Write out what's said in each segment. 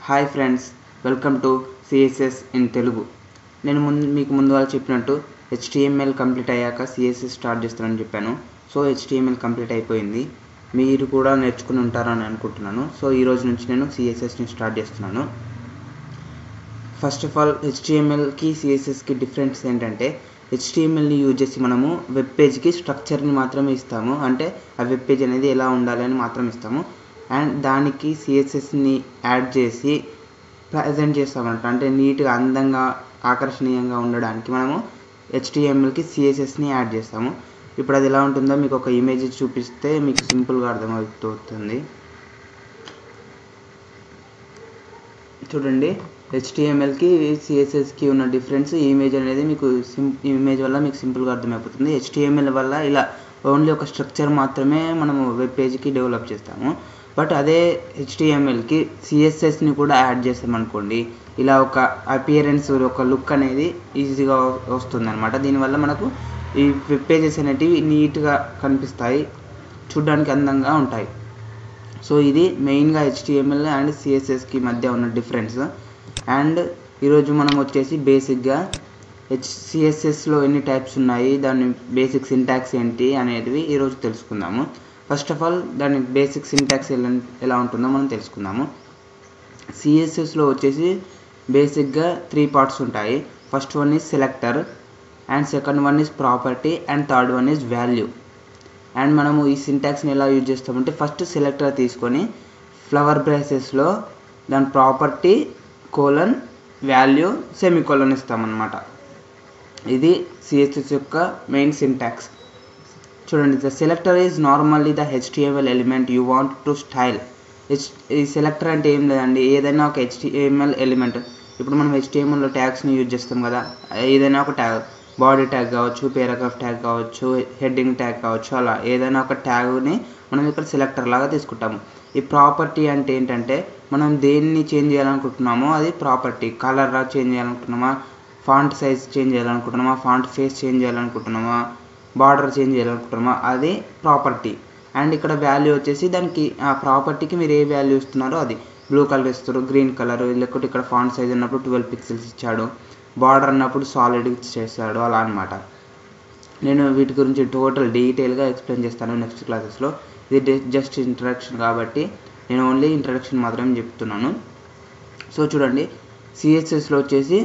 Hi friends, welcome to CSS in Telugu. నేను మీకు ముందుగా చెప్పినట్టు HTML కంప్లీట్ అయ్యాక సిఎస్ఎస్ స్టార్ట్ చేస్తానని చెప్పాను. సో HTML కంప్లీట్ అయిపోయింది. మీరు కూడా నేర్చుకుని ఉంటారని అనుకుంటున్నాను. సో ఈ రోజు నుంచి నేను సిఎస్ఎస్ని స్టార్ట్ చేస్తున్నాను. ఫస్ట్ ఆఫ్ ఆల్ HTMLకి సిఎస్ఎస్కి డిఫరెన్స్ ఏంటంటే, HTMLని యూజ్ చేసి మనము వెబ్ పేజ్కి స్ట్రక్చర్ని మాత్రమే ఇస్తాము. అంటే ఆ వెబ్ పేజ్ అనేది ఎలా ఉండాలి అని మాత్రం ఇస్తాము. అండ్ దానికి సిఎస్ఎస్ని యాడ్ చేసి ప్రజెంట్ చేస్తామంట. అంటే నీట్గా అందంగా ఆకర్షణీయంగా ఉండడానికి మనము HTMLకి సిఎస్ఎస్ని యాడ్ చేస్తాము. ఇప్పుడు అది ఎలా ఉంటుందో మీకు ఒక ఇమేజ్ చూపిస్తే మీకు సింపుల్గా అర్థమవుతుంది. చూడండి, HTMLకి సిఎస్ఎస్కి ఉన్న డిఫరెన్స్. ఈ ఇమేజ్ అనేది మీకు ఇమేజ్ వల్ల మీకు సింపుల్గా అర్థమైపోతుంది. HTML వల్ల ఇలా ఓన్లీ ఒక స్ట్రక్చర్ మాత్రమే మనము వెబ్ పేజ్కి డెవలప్ చేస్తాము. బట్ అదే HTMLకి సిఎస్ఎస్ని కూడా యాడ్ చేస్తామనుకోండి, ఇలా ఒక అపియరెన్స్, ఒక లుక్ అనేది ఈజీగా వస్తుంది అనమాట. దీనివల్ల మనకు ఈ వెబ్ పేజెస్ అనేటివి నీట్గా కనిపిస్తాయి, చూడడానికి అందంగా ఉంటాయి. సో ఇది మెయిన్గా HTML అండ్ సిఎస్ఎస్కి మధ్య ఉన్న డిఫరెన్స్. అండ్ ఈరోజు మనం వచ్చేసి బేసిక్గా సిఎస్ఎస్లో ఎన్ని టైప్స్ ఉన్నాయి, దాని బేసిక్ సింటాక్స్ ఏంటి అనేటివి ఈరోజు తెలుసుకుందాము. ఫస్ట్ ఆఫ్ ఆల్ దాని బేసిక్ సింటాక్స్ ఎలా ఉంటుందో మనం తెలుసుకుందాము. సిఎస్ఎస్లో వచ్చేసి బేసిక్గా 3 పార్ట్స్ ఉంటాయి. First one is selector, and second one is property, and third one is value. And మనము ఈ సింటాక్స్ని ఎలా యూజ్ చేస్తామంటే, ఫస్ట్ సెలెక్టర్ తీసుకొని ఫ్లవర్ బ్రేసెస్లో దాని ప్రాపర్టీ కోలన్ వాల్యూ సెమీకోలన్ ఇస్తామన్నమాట. ఇది సిఎస్ఎస్ యొక్క మెయిన్ సింటాక్స్. చూడండి, the selector is normally the HTML element you want to style. ఈ సెలెక్టర్ అంటే ఏం లేదండి, ఏదైనా ఒక HTML ఎలిమెంట్. ఇప్పుడు మనం HTMLలో ట్యాగ్స్ని యూజ్ చేస్తాం కదా, ఏదైనా ఒక ట్యాగ్, బాడీ ట్యాగ్ కావచ్చు, పారాగ్రాఫ్ ట్యాగ్ కావచ్చు, హెడ్డింగ్ ట్యాగ్ కావచ్చు, అలా ఏదైనా ఒక ట్యాగ్ని మనం ఇక్కడ సెలెక్టర్ లాగా తీసుకుంటాము. ఈ ప్రాపర్టీ అంటే ఏంటంటే, మనం దేన్ని చేంజ్ చేయాలనుకుంటున్నామో అది ప్రాపర్టీ. కలర్ చేంజ్ చేయాలనుకుంటున్నామా, ఫాంట్ సైజ్ చేంజ్ చేయాలనుకుంటున్నామా, ఫాంట్ ఫేస్ చేంజ్ చేయాలనుకుంటున్నామా, బార్డర్ చేంజ్ చేయాలనుకుంటున్నామా, అది ప్రాపర్టీ. అండ్ ఇక్కడ వాల్యూ వచ్చేసి దానికి ఆ ప్రాపర్టీకి మీరు ఏ వాల్యూ ఇస్తున్నారో అది. బ్లూ కలర్ ఇస్తారు, గ్రీన్ కలర్, లేకపోతే ఇక్కడ ఫాంట్ సైజ్ అన్నప్పుడు 12 పిక్సెల్స్ ఇచ్చాడు, బార్డర్ అన్నప్పుడు సాలిడ్ చేస్తాడు, అలా అనమాట. నేను వీటి గురించి టోటల్ డీటెయిల్గా ఎక్స్ప్లెయిన్ చేస్తాను నెక్స్ట్ క్లాసెస్లో. ఇది జస్ట్ ఇంట్రడక్షన్ కాబట్టి నేను ఓన్లీ ఇంట్రడక్షన్ మాత్రమే చెప్తున్నాను. సో చూడండి, సిఎస్ఎస్లో వచ్చేసి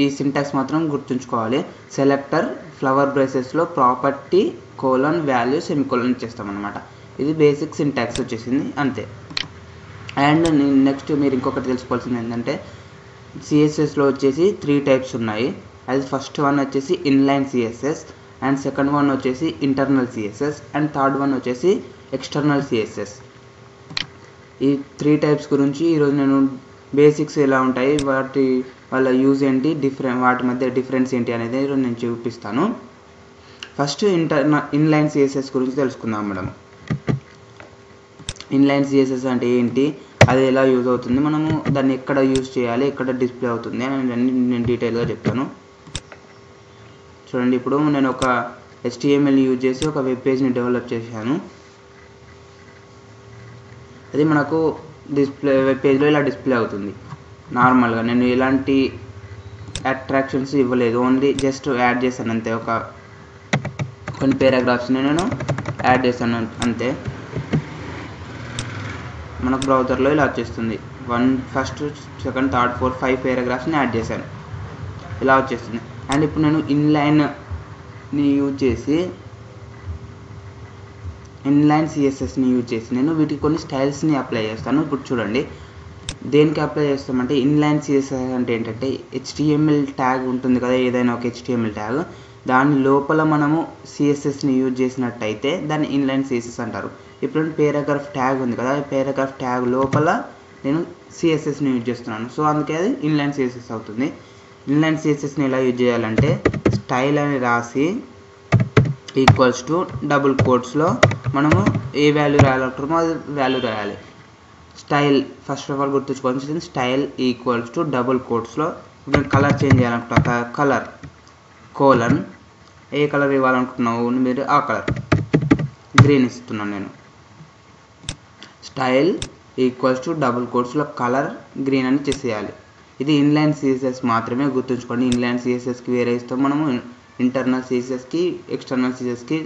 ఈ సింటాక్స్ మాత్రం గుర్తుంచుకోవాలి. సెలెక్టర్, ఫ్లవర్ బ్రేసెస్లో ప్రాపర్టీ కోలన్ వాల్యూ సెమీకోలన్ ఇచ్చేస్తామన్నమాట. ఇది బేసిక్ సింటాక్స్ వచ్చేసింది, అంతే. అండ్ నెక్స్ట్ మీరు ఇంకొకటి తెలుసుకోవాల్సింది ఏంటంటే, సిఎస్ఎస్లో వచ్చేసి 3 టైప్స్ ఉన్నాయి. అది ఫస్ట్ వన్ వచ్చేసి inline CSS, and second one వచ్చేసి internal CSS, and third one వచ్చేసి ఎక్స్టర్నల్ సిఎస్ఎస్. ఈ 3 టైప్స్ గురించి ఈరోజు నేను బేసిక్స్ ఎలా ఉంటాయి, వాటి వాళ్ళ యూజ్ ఏంటి, వాటి మధ్య డిఫరెన్స్ ఏంటి అనేది నేను చూపిస్తాను. ఫస్ట్ ఇన్లైన్ సిఎస్ఎస్ గురించి తెలుసుకుందాం మేడం. ఇన్లైన్ సిఎస్ఎస్ అంటే ఏంటి, అది ఎలా యూజ్ అవుతుంది, మనము దాన్ని ఎక్కడ యూజ్ చేయాలి, ఎక్కడ డిస్ప్లే అవుతుంది అని నేను డీటెయిల్గా చెప్తాను. చూడండి, ఇప్పుడు నేను ఒక HTML యూజ్ చేసి ఒక వెబ్ పేజ్ని డెవలప్ చేశాను. అది మనకు డిస్ప్లే వెబ్ పేజ్లో ఇలా డిస్ప్లే అవుతుంది నార్మల్గా. నేను ఎలాంటి అట్రాక్షన్స్ ఇవ్వలేదు, ఓన్లీ జస్ట్ యాడ్ చేశాను అంతే. కొన్ని పారాగ్రాఫ్స్ని నేను యాడ్ చేశాను అంతే. మనకు బ్రౌజర్లో ఇలా వచ్చేస్తుంది. ఫస్ట్, సెకండ్, థర్డ్, 4, 5 పారాగ్రాఫ్స్ని యాడ్ చేశాను, ఇలా వచ్చేస్తుంది. అండ్ ఇప్పుడు నేను ఇన్లైన్ సిఎస్ఎస్ని యూజ్ చేసి నేను వీటికి కొన్ని స్టైల్స్ని అప్లై చేస్తాను. ఇప్పుడు చూడండి, దేనికి అప్లై చేస్తామంటే, ఇన్లైన్ సిఎస్ఎస్ అంటే ఏంటంటే, HTML ట్యాగ్ ఉంటుంది కదా, ఏదైనా ఒక HTML ట్యాగ్, దాని లోపల మనము సిఎస్ఎస్ని యూజ్ చేసినట్టయితే దాన్ని ఇన్లైన్ సిఎస్ఎస్ అంటారు. ఇప్పుడు పారాగ్రాఫ్ ట్యాగ్ ఉంది కదా, పారాగ్రాఫ్ ట్యాగ్ లోపల నేను సిఎస్ఎస్ని యూజ్ చేస్తున్నాను. సో అందుకే అది ఇన్లైన్ సిఎస్ఎస్ అవుతుంది. ఇన్లైన్ సిఎస్ఎస్ని ఎలా యూజ్ చేయాలంటే, స్టైల్ అని రాసి ఈక్వల్స్ టు డబుల్ కోట్స్లో మనము ఏ వాల్యూ రాయాలనుకుంటున్నామో అది వాల్యూ రాయాలి. స్టైల్ ఫస్ట్ ఆఫ్ ఆల్ గుర్తుంచుకోవాల్సింది, స్టైల్ ఈక్వల్స్ టు డబుల్ కోట్స్లో నేను కలర్ చేంజ్ చేయాలనుకుంటున్నా, కలర్ కోలన్, ఏ కలర్ ఇవ్వాలనుకుంటున్నావు మీరు ఆ కలర్, గ్రీన్ ఇస్తున్నాను నేను. స్టైల్ ఈక్వల్స్ టు డబుల్ కోట్స్లో కలర్ గ్రీన్ అని చేసేయాలి. ఇది ఇన్లైన్ సిఎస్ఎస్ మాత్రమే, గుర్తుంచుకోండి. ఇన్లైన్ సిఎస్ఎస్కి వేరే ఇస్తాం మనము, ఇంటర్నల్ సిఎస్ఎస్కి ఎక్స్టర్నల్ సిఎస్ఎస్కి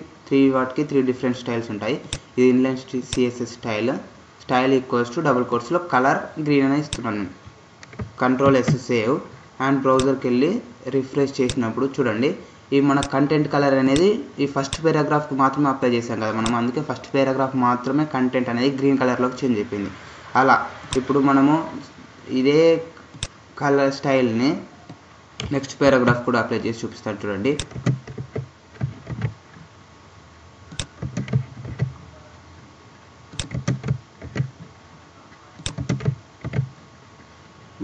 వాటికి 3 డిఫరెంట్ స్టైల్స్ ఉంటాయి. ఇది inline CSS style equals to double కోట్స్లో కలర్ గ్రీన్ అని ఇస్తున్నాను. కంట్రోల్ ఎస్ సేవ్ అండ్ బ్రౌజర్కి వెళ్ళి రిఫ్రెష్ చేసినప్పుడు చూడండి, ఈ మన కంటెంట్ కలర్ అనేది ఈ ఫస్ట్ పారాగ్రాఫ్కి మాత్రమే అప్లై చేసాం కదా మనం, అందుకే ఫస్ట్ పారాగ్రాఫ్ మాత్రమే కంటెంట్ అనేది గ్రీన్ కలర్లోకి చేంజ్ అయిపోయింది. అలా ఇప్పుడు మనము ఇదే కలర్ స్టైల్ని నెక్స్ట్ పారాగ్రాఫ్ కూడా అప్లై చేసి చూపిస్తాను చూడండి.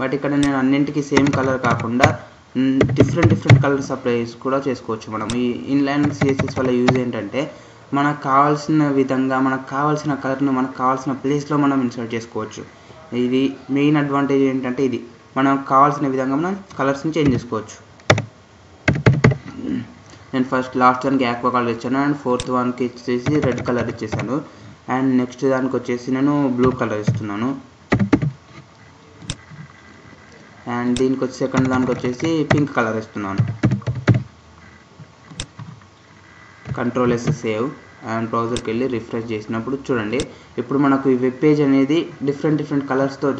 బట్ ఇక్కడ నేను అన్నింటికి సేమ్ కలర్ కాకుండా డిఫరెంట్ కలర్స్ అప్లై కూడా చేసుకోవచ్చు మనం. ఈ ఇన్లైన్ సిఎస్ఎస్ వల్ల యూజ్ ఏంటంటే మనకు కావాల్సిన విధంగా మనకు కావాల్సిన కలర్ను మనకు కావాల్సిన ప్లేస్లో మనం ఇన్సర్ట్ చేసుకోవచ్చు. ఇది మెయిన్ అడ్వాంటేజ్ ఏంటంటే ఇది మనకు కావాల్సిన విధంగా మనం కలర్స్ని చేంజ్ చేసుకోవచ్చు. నేను ఫస్ట్ లాస్ట్ దానికి ఆక్వా కలర్ ఇచ్చాను అండ్ ఫోర్త్ వన్కి వచ్చేసి రెడ్ కలర్ ఇచ్చేసాను అండ్ నెక్స్ట్ దానికి వచ్చేసి నేను బ్లూ కలర్ ఇస్తున్నాను అండ్ దీనికి వచ్చి సెకండ్ దానికి వచ్చేసి పింక్ కలర్ ఇస్తున్నాను. కంట్రోల్ ఎస్ సేవ్ అండ్ బ్రౌజర్కి వెళ్ళి రిఫ్రెష్ చేసినప్పుడు చూడండి, ఇప్పుడు మనకు ఈ వెబ్ పేజ్ అనేది డిఫరెంట్ కలర్స్తో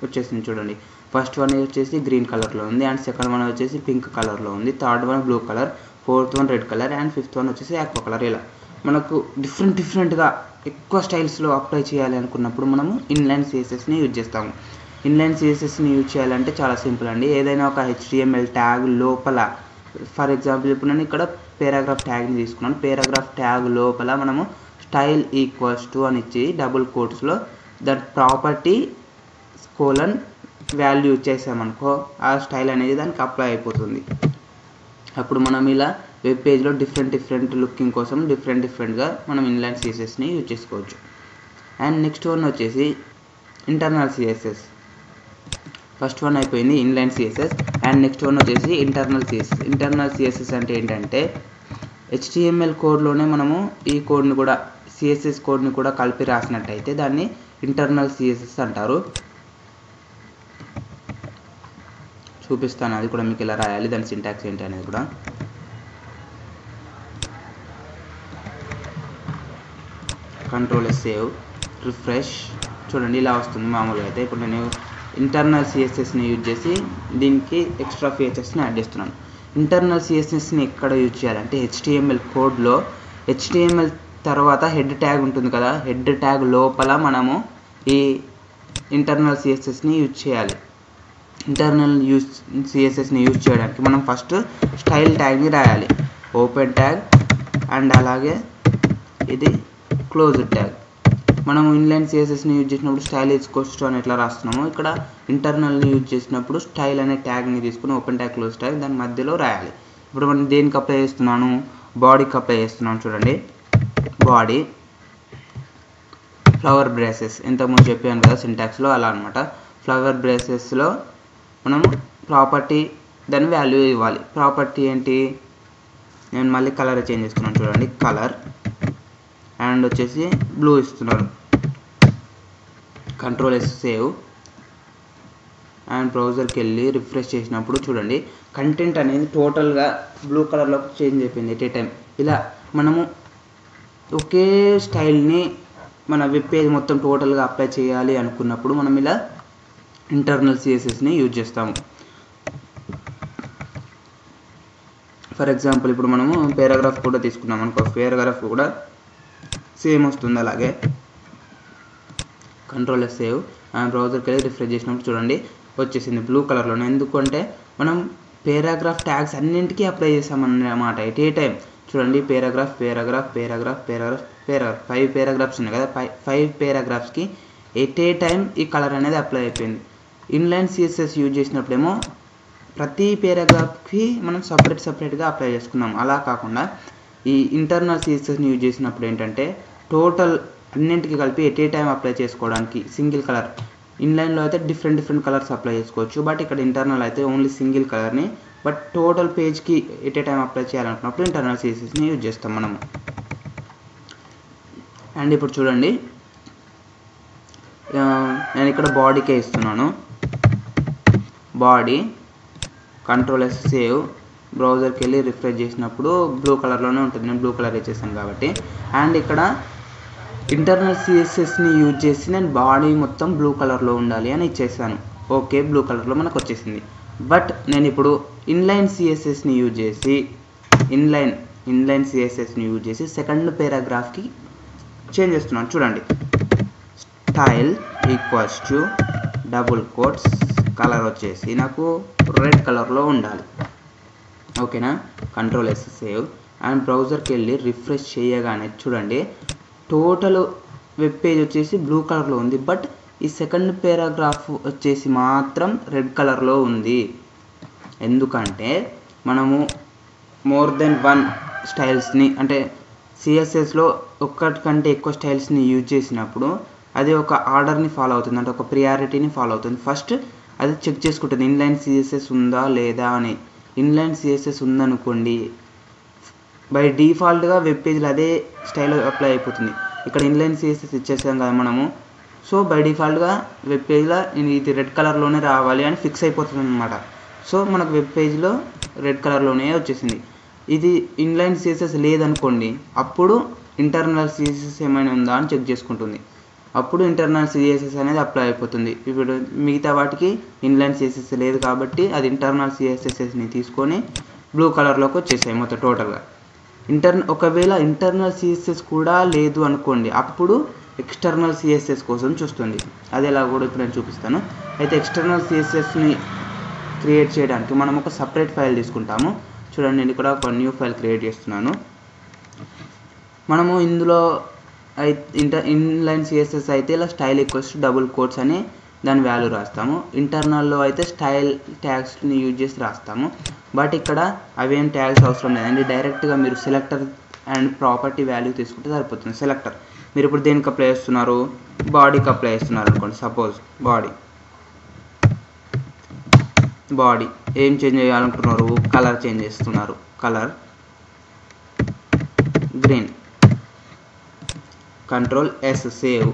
వచ్చేసింది చూడండి. ఫస్ట్ వన్ వచ్చేసి గ్రీన్ కలర్లో ఉంది అండ్ సెకండ్ వన్ వచ్చేసి పింక్ కలర్లో ఉంది, third one blue colour, fourth one red colour and fifth one వచ్చేసి ఆక్వా కలర్. ఇలా మనకు డిఫరెంట్గా ఎక్కువ స్టైల్స్లో అప్లై చేయాలి అనుకున్నప్పుడు మనము ఇన్లైన్ సిఎస్ఎస్ని యూజ్ చేస్తాము. ఇన్లైన్ సిఎస్ఎస్ని యూజ్ చేయాలంటే చాలా సింపుల్ అండి. ఏదైనా ఒక HTML ట్యాగ్ లోపల, ఫర్ ఎగ్జాంపుల్ ఇప్పుడు నేను ఇక్కడ పారాగ్రాఫ్ ట్యాగ్ని తీసుకున్నాను. పారాగ్రాఫ్ ట్యాగ్ లోపల మనము స్టైల్ ఈక్వల్స్ టు అని ఇచ్చి డబుల్ కోట్స్లో దట్ ప్రాపర్టీ కోలన్ వాల్యూ చేసామనుకో ఆ స్టైల్ అనేది దానికి అప్లై అయిపోతుంది. అప్పుడు మనం ఇలా వెబ్ పేజ్లో డిఫరెంట్ లుకింగ్ కోసం డిఫరెంట్గా మనం ఇన్లైన్ సిఎస్ఎస్ని యూజ్ చేసుకోవచ్చు. అండ్ నెక్స్ట్ వన్ వచ్చేసి ఇంటర్నల్ సిఎస్ఎస్. ఫస్ట్ వన్ అయిపోయింది inline CSS and next one వచ్చేసి ఇంటర్నల్ సిఎస్ఎస్. ఇంటర్నల్ సిఎస్ఎస్ అంటే ఏంటంటే HTML కోడ్లోనే మనము ఈ కోడ్ని కూడా సిఎస్ఎస్ కోడ్ని కూడా కలిపి రాసినట్టయితే దాన్ని ఇంటర్నల్ సిఎస్ఎస్ అంటారు. చూపిస్తాను అది కూడా మీకు ఇలా రాయాలి, దాని సింటాక్స్ ఏంటి అనేది కూడా. కంట్రోల్ సేవ్ రిఫ్రెష్ చూడండి, ఇలా వస్తుంది మామూలుగా అయితే. ఇప్పుడు నేను ఇంటర్నల్ సిఎస్ఎస్ని యూజ్ చేసి దీనికి ఎక్స్ట్రా ఫీచర్స్ని యాడ్ చేస్తున్నాను. ఇంటర్నల్ సిఎస్ఎస్ని ఎక్కడ యూజ్ చేయాలంటే HTML కోడ్లో HTML తర్వాత హెడ్ ట్యాగ్ ఉంటుంది కదా, హెడ్ ట్యాగ్ లోపల మనము ఈ ఇంటర్నల్ సిఎస్ఎస్ని యూజ్ చేయాలి. ఇంటర్నల్ సిఎస్ఎస్ని యూజ్ చేయడానికి మనం ఫస్ట్ స్టైల్ ట్యాగ్ని రాయాలి, ఓపెన్ ట్యాగ్ అండ్ అలాగే ఇది క్లోజ్డ్ ట్యాగ్. మనం ఇన్లైన్ సిఎస్ఎస్ని యూజ్ చేసినప్పుడు స్టైల్ ఈక్వల్స్ టు అని ఎట్లా రాస్తున్నాము, ఇక్కడ ఇంటర్నల్ని యూజ్ చేసినప్పుడు స్టైల్ అనే ట్యాగ్ని తీసుకుని ఓపెన్ ట్యాగ్ క్లోజ్ ట్యాగ్ దాని మధ్యలో రాయాలి. ఇప్పుడు మనం దేనికి అప్లై చేస్తున్నాను, బాడీకి అప్లై చేస్తున్నాను చూడండి. బాడీ ఫ్లవర్ బ్రేసెస్ ఇంతకుముందు చెప్పాను కదా సింటాక్స్లో, అలా అనమాట. ఫ్లవర్ బ్రేసెస్లో మనము ప్రాపర్టీ దాని వాల్యూ ఇవ్వాలి. ప్రాపర్టీ ఏంటి, నేను మళ్ళీ కలర్ చేంజ్ చేస్తున్నాను చూడండి, కలర్ అండ్ వచ్చేసి బ్లూ ఇస్తున్నాను. కంట్రోల్ ఎస్ సేవ్ అండ్ బ్రౌజర్కి వెళ్ళి రిఫ్రెష్ చేసినప్పుడు చూడండి కంటెంట్ అనేది టోటల్గా బ్లూ కలర్లోకి చేంజ్ అయిపోయింది ఎట్ ఏ టైం. ఇలా మనము ఒకే స్టైల్ని మన వెబ్ పేజ్ మొత్తం టోటల్గా అప్లై చేయాలి అనుకున్నప్పుడు మనం ఇలా ఇంటర్నల్ సిఎస్ఎస్ని యూజ్ చేస్తాము. ఫర్ ఎగ్జాంపుల్ ఇప్పుడు మనము పారాగ్రాఫ్ కూడా తీసుకున్నాం అనుకో, పారాగ్రాఫ్ కూడా సేమ్ వస్తుంది అలాగే. కంట్రోల్ ఎస్ సేవ్ అండ్ బ్రౌజర్కి వెళ్ళి రిఫ్రెష్ చేసినప్పుడు చూడండి వచ్చేసింది బ్లూ కలర్లోనే. ఎందుకంటే మనం పారాగ్రాఫ్ ట్యాగ్స్ అన్నింటికీ అప్లై చేసామన్నమాట ఎట్ ఏ టైం. చూడండి పారాగ్రాఫ్ 5 పారాగ్రాఫ్స్ ఉన్నాయి కదా, 5 పారాగ్రాఫ్స్కి ఎట్ ఏ టైం ఈ కలర్ అనేది అప్లై అయిపోయింది. ఇన్లైన్ సిఎస్ఎస్ యూజ్ చేసినప్పుడేమో ప్రతి పారాగ్రాఫ్కి మనం సపరేట్గా అప్లై చేసుకున్నాం. అలా కాకుండా ఈ ఇంటర్నల్ సిఎస్ఎస్ని యూజ్ చేసినప్పుడు ఏంటంటే టోటల్ అన్నింటికి కలిపి ఎట్ ఏ టైం అప్లై చేసుకోవడానికి సింగిల్ కలర్. ఇన్లైన్లో అయితే డిఫరెంట్ కలర్స్ అప్లై చేసుకోవచ్చు, బట్ ఇక్కడ ఇంటర్నల్ అయితే ఓన్లీ సింగిల్ కలర్ని, బట్ టోటల్ పేజ్కి ఎట్ ఏ టైం అప్లై చేయాలనుకున్నప్పుడు ఇంటర్నల్ సిఎస్ఎస్ని యూజ్ చేస్తాం మనము. అండ్ ఇప్పుడు చూడండి నేను ఇక్కడ బాడీకే ఇస్తున్నాను. బాడీ కంట్రోల్ ఎస్ సేవ్, బ్రౌజర్కి వెళ్ళి రిఫ్రెష్ చేసినప్పుడు బ్లూ కలర్లోనే ఉంటుంది. నేను బ్లూ కలర్ ఇచ్చేసాను కాబట్టి. అండ్ ఇక్కడ ఇంటర్నల్ సిఎస్ఎస్ని యూజ్ చేసి నేను బాడీ మొత్తం బ్లూ కలర్లో ఉండాలి అని ఇచ్చేసాను. ఓకే, బ్లూ కలర్లో మనకు వచ్చేసింది. బట్ నేను ఇప్పుడు ఇన్లైన్ సిఎస్ఎస్ని యూజ్ చేసి ఇన్లైన్ సిఎస్ఎస్ని యూజ్ చేసి సెకండ్ పారాగ్రాఫ్కి చేంజ్ చేస్తున్నాను. చూడండి, style equals to double quotes, colour వచ్చేసి నాకు రెడ్ కలర్లో ఉండాలి. ఓకేనా? కంట్రోల్ ఎస్ సేవ్ అండ్ బ్రౌజర్కి వెళ్ళి రిఫ్రెష్ చేయగానే చూడండి టోటల్ వెబ్ పేజ్ వచ్చేసి బ్లూ కలర్లో ఉంది. బట్ ఈ సెకండ్ పారాగ్రాఫ్ వచ్చేసి మాత్రం రెడ్ కలర్లో ఉంది. ఎందుకంటే మనము మోర్ దెన్ వన్ స్టైల్స్ని, అంటే సిఎస్ఎస్లో ఒక్కటి కంటే ఎక్కువ స్టైల్స్ని యూజ్ చేసినప్పుడు అది ఒక ఆర్డర్ని ఫాలో అవుతుంది, అంటే ఒక ప్రియారిటీని ఫాలో అవుతుంది. ఫస్ట్ అది చెక్ చేసుకుంటుంది ఇన్లైన్ సిఎస్ఎస్ ఉందా లేదా అని. ఇన్లైన్ సిఎస్ఎస్ ఉందనుకోండి, బై డిఫాల్ట్గా వెబ్ పేజ్లో అదే స్టైల్ అప్లై అయిపోతుంది. ఇక్కడ ఇన్లైన్ సిఎస్ఎస్ ఇచ్చేసాం కదా మనము, సో బై డిఫాల్ట్గా వెబ్ పేజ్లో ఇది రెడ్ కలర్లోనే రావాలి అని ఫిక్స్ అయిపోతుంది అనమాట. సో మనకు వెబ్ పేజ్లో రెడ్ కలర్లోనే వచ్చేసింది. ఇది ఇన్లైన్ సిఎస్ఎస్ లేదనుకోండి, అప్పుడు ఇంటర్నల్ సిఎస్ఎస్ ఏమైనా ఉందా అని చెక్ చేసుకుంటుంది. అప్పుడు ఇంటర్నల్ సిఎస్ఎస్ అనేది అప్లై అయిపోతుంది. ఇప్పుడు మిగతా వాటికి ఇన్లైన్ సిఎస్ఎస్ లేదు కాబట్టి అది ఇంటర్నల్ సిఎస్ఎస్ని తీసుకొని బ్లూ కలర్లోకి వచ్చేసాయి మొత్తం టోటల్గా. ఒకవేళ ఇంటర్నల్ సిఎస్ఎస్ కూడా లేదు అనుకోండి, అప్పుడు ఎక్స్టర్నల్ సిఎస్ఎస్ కోసం చూస్తుంది. అది ఎలా కూడా ఇప్పుడు నేను చూపిస్తాను. అయితే ఎక్స్టర్నల్ సిఎస్ఎస్ని క్రియేట్ చేయడానికి మనం ఒక సపరేట్ ఫైల్ తీసుకుంటాము. చూడండి, నేను ఇక్కడ ఒక న్యూ ఫైల్ క్రియేట్ చేస్తున్నాను. మనము ఇందులో ఇన్లైన్ సిఎస్ఎస్ అయితే ఇలా style equals to double quotes అని దాని వాల్యూ రాస్తాము. ఇంటర్నల్లో అయితే స్టైల్ ట్యాగ్స్ని యూజ్ చేసి రాస్తాము. బట్ ఇక్కడ అవేం ట్యాగ్స్ అవసరం లేదండి, డైరెక్ట్గా మీరు సెలెక్టర్ అండ్ ప్రాపర్టీ వాల్యూ తీసుకుంటే సరిపోతుంది. సెలెక్టర్ మీరు ఇప్పుడు దేనికి అప్లై చేస్తున్నారు, బాడీకి అప్లై చేస్తున్నారు అనుకోండి. సపోజ్ బాడీ ఏం చేంజ్ చేయాలనుకుంటున్నారు, కలర్ చేంజ్ చేస్తున్నారు. Colour green. Control S save,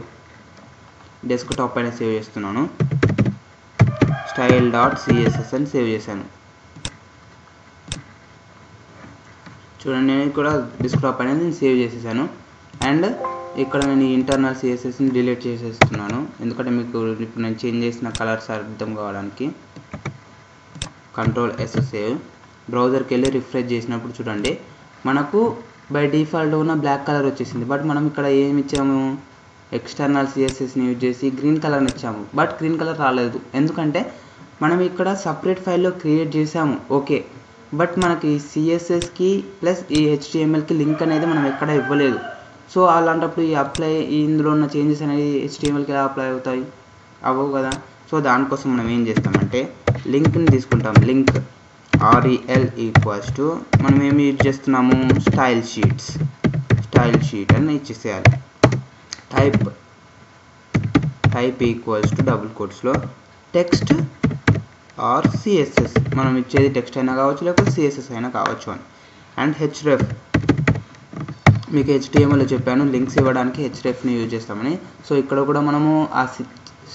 desktop పైన సేవ్ చేస్తున్నాను. స్టైల్ డాట్ సిఎస్ఎస్ అని సేవ్ చేశాను. చూడండి, నేను కూడా డెస్క్టాప్ అనేది నేను సేవ్ చేసేసాను. అండ్ ఇక్కడ నేను ఇంటర్నల్ సిఎస్ఎస్ని డిలీట్ చేసేస్తున్నాను, ఎందుకంటే మీకు ఇప్పుడు నేను చేంజ్ చేసిన కలర్స్ అర్థం కావడానికి. కంట్రోల్ ఎస్ సేవ్, బ్రౌజర్కి వెళ్ళి రిఫ్రెష్ చేసినప్పుడు చూడండి మనకు బై డిఫాల్ట్ ఉన్న బ్లాక్ కలర్ వచ్చేసింది. బట్ మనం ఇక్కడ ఏమి ఇచ్చాము, ఎక్స్టర్నల్ సిఎస్ఎస్ని యూజ్ చేసి గ్రీన్ కలర్ని ఇచ్చాము. బట్ గ్రీన్ కలర్ రాలేదు, ఎందుకంటే మనం ఇక్కడ సపరేట్ ఫైల్లో క్రియేట్ చేసాము. ఓకే, బట్ మనకి సిఎస్ఎస్కి ప్లస్ ఈ హెచ్టిఎంఎల్కి లింక్ అనేది మనం ఎక్కడ ఇవ్వలేదు. సో అలాంటప్పుడు ఇందులో ఉన్న చేంజెస్ అనేది హెచ్టిఎంఎల్కి ఎలా అప్లై అవుతాయి, అవ్వవు కదా. సో దానికోసం మనం ఏం చేస్తామంటే లింక్ని తీసుకుంటాం. లింక్ REL ఈక్వల్స్ టు మనం ఏమి యూజ్ చేస్తున్నాము, స్టైల్ షీట్ అని ఇచ్చేసేయాలి. టైప్ ఈక్వల్స్ టు డబుల్ కోట్స్లో టెక్స్ట్ ఆర్ సిఎస్ఎస్, మనం ఇచ్చేది టెక్స్ట్ అయినా కావచ్చు లేకపోతే సిఎస్ఎస్ అయినా కావచ్చు అని. అండ్ href, మీకు HTML చెప్పాను లింక్స్ ఇవ్వడానికి hrefని యూజ్ చేస్తామని. సో ఇక్కడ కూడా మనము ఆ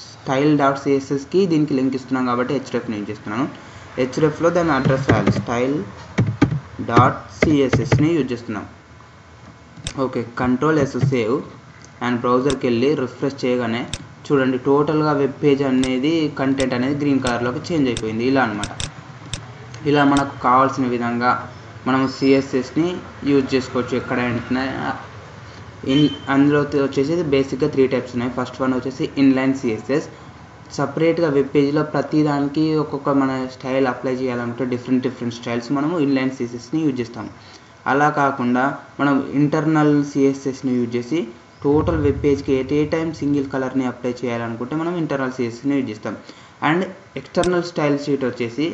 స్టైల్ డాట్ సిఎస్ఎస్కి దీనికి లింక్ ఇస్తున్నాం కాబట్టి hrefని యూజ్ చేస్తున్నాను. hrefలో దాని అడ్రస్ రాయాలి, స్టైల్ డాట్ సిఎస్ఎస్ని యూజ్ చేస్తున్నాం. Okay, control S save and బ్రౌజర్కి వెళ్ళి రిఫ్రెష్ చేయగానే చూడండి టోటల్గా వెబ్ పేజ్ అనేది కంటెంట్ అనేది గ్రీన్ కలర్లోకి చేంజ్ అయిపోయింది. ఇలా అనమాట. ఇలా మనకు కావాల్సిన విధంగా మనం సిఎస్ఎస్ని యూజ్ చేసుకోవచ్చు ఎక్కడైనా. అందులో వచ్చేసి బేసిక్గా 3 టైప్స్ ఉన్నాయి. ఫస్ట్ వన్ వచ్చేసి ఇన్లైన్ సిఎస్ఎస్. సపరేట్గా వెబ్ పేజ్లో ప్రతి దానికి ఒక్కొక్క మన స్టైల్ అప్లై చేయాలనుకుంటే డిఫరెంట్ స్టైల్స్ మనము ఇన్లైన్ సిఎస్ఎస్ని యూజ్ చేస్తాము. అలా కాకుండా మనం ఇంటర్నల్ సిఎస్ఎస్ని యూజ్ చేసి టోటల్ వెబ్ పేజ్కి ఏ టైం సింగిల్ కలర్ని అప్లై చేయాలనుకుంటే మనం ఇంటర్నల్ సిఎస్ఎస్ని యూజ్ చేస్తాం. అండ్ ఎక్స్టర్నల్ స్టైల్ షీట్ వచ్చేసి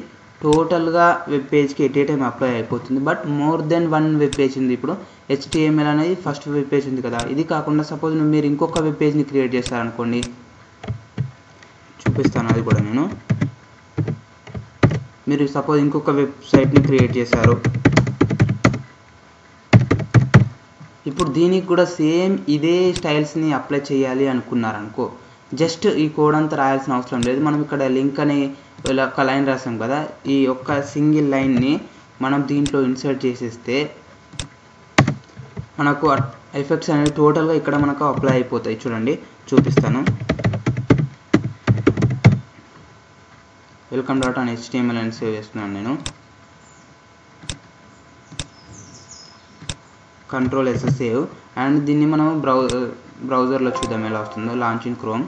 టోటల్గా వెబ్ పేజ్కి ఏ టైం అప్లై అయిపోతుంది. But more than one web page ఉంది. ఇప్పుడు HTML అనేది ఫస్ట్ వెబ్ పేజ్ ఉంది కదా, ఇది కాకుండా సపోజ్ మీరు ఇంకొక వెబ్ పేజ్ని క్రియేట్ చేస్తారనుకోండి, చూపిస్తాను అది కూడా నేను. మీరు సపోజ్ ఇంకొక వెబ్సైట్ని క్రియేట్ చేశారు, ఇప్పుడు దీనికి కూడా సేమ్ ఇదే స్టైల్స్ని అప్లై చేయాలి అనుకున్నారనుకో, జస్ట్ ఈ కోడ్ అంతా రాయాల్సిన అవసరం లేదు. మనం ఇక్కడ లింక్ అని ఇలా ఒక లైన్ రాసాం కదా, ఈ ఒక్క సింగిల్ లైన్ని మనం దీంట్లో ఇన్సర్ట్ చేసేస్తే మనకు ఎఫెక్ట్స్ అనేవి టోటల్గా ఇక్కడ మనకు అప్లై అయిపోతాయి. చూడండి, చూపిస్తాను. welcome.html అని సేవ్ చేస్తున్నాను నేను. Ctrl+S save. అండ్ దీన్ని మనం బ్రౌజర్లో చూద్దాం ఎలా వస్తుందో. Launch in chrome.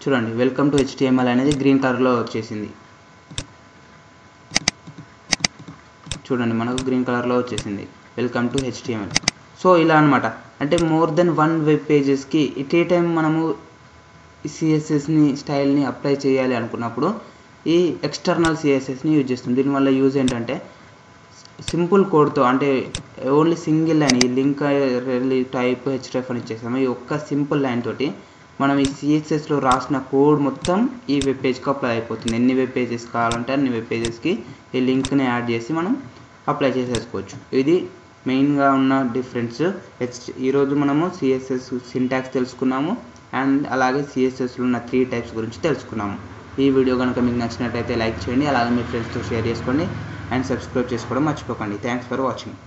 చూడండి, వెల్కమ్ టు HTML అనేది గ్రీన్ కలర్లో వచ్చేసింది. చూడండి, మనకు గ్రీన్ కలర్లో వచ్చేసింది వెల్కమ్ టు HTML. సో ఇలా అనమాట. అంటే మోర్ దెన్ 1 వెబ్ పేజెస్కి ఎట్ ఏ టైం మనము సిఎస్ఎస్ని స్టైల్ని అప్లై చేయాలి అనుకున్నప్పుడు ఈ ఎక్స్టర్నల్ సిఎస్ఎస్ని యూజ్ చేస్తుంది. దీనివల్ల యూజ్ ఏంటంటే సింపుల్ కోడ్తో, అంటే ఓన్లీ సింగిల్ లైన్, ఈ లింక్ టైప్ href అని ఇచ్చేసాము. ఈ ఒక్క సింపుల్ లైన్ తోటి మనం ఈ సిఎస్ఎస్లో రాసిన కోడ్ మొత్తం ఈ వెబ్ పేజ్కి అప్లై అయిపోతుంది. ఎన్ని వెబ్ పేజెస్ కావాలంటే అన్ని వెబ్ పేజెస్కి ఈ లింక్ని యాడ్ చేసి మనం అప్లై చేసేసుకోవచ్చు. ఇది మెయిన్గా ఉన్న డిఫరెన్స్. ఈరోజు మనము సిఎస్ఎస్ సింటాక్స్ తెలుసుకున్నాము అండ్ అలాగే సిఎస్ఎస్లో ఉన్న 3 టైప్స్ గురించి తెలుసుకున్నాము. ఈ వీడియో కనుక మీకు నచ్చినట్టయితే లైక్ చేయండి, అలాగే మీ ఫ్రెండ్స్తో షేర్ చేసుకోండి అండ్ సబ్స్క్రైబ్ చేసుకోవడం మర్చిపోకండి. Thanks for watching.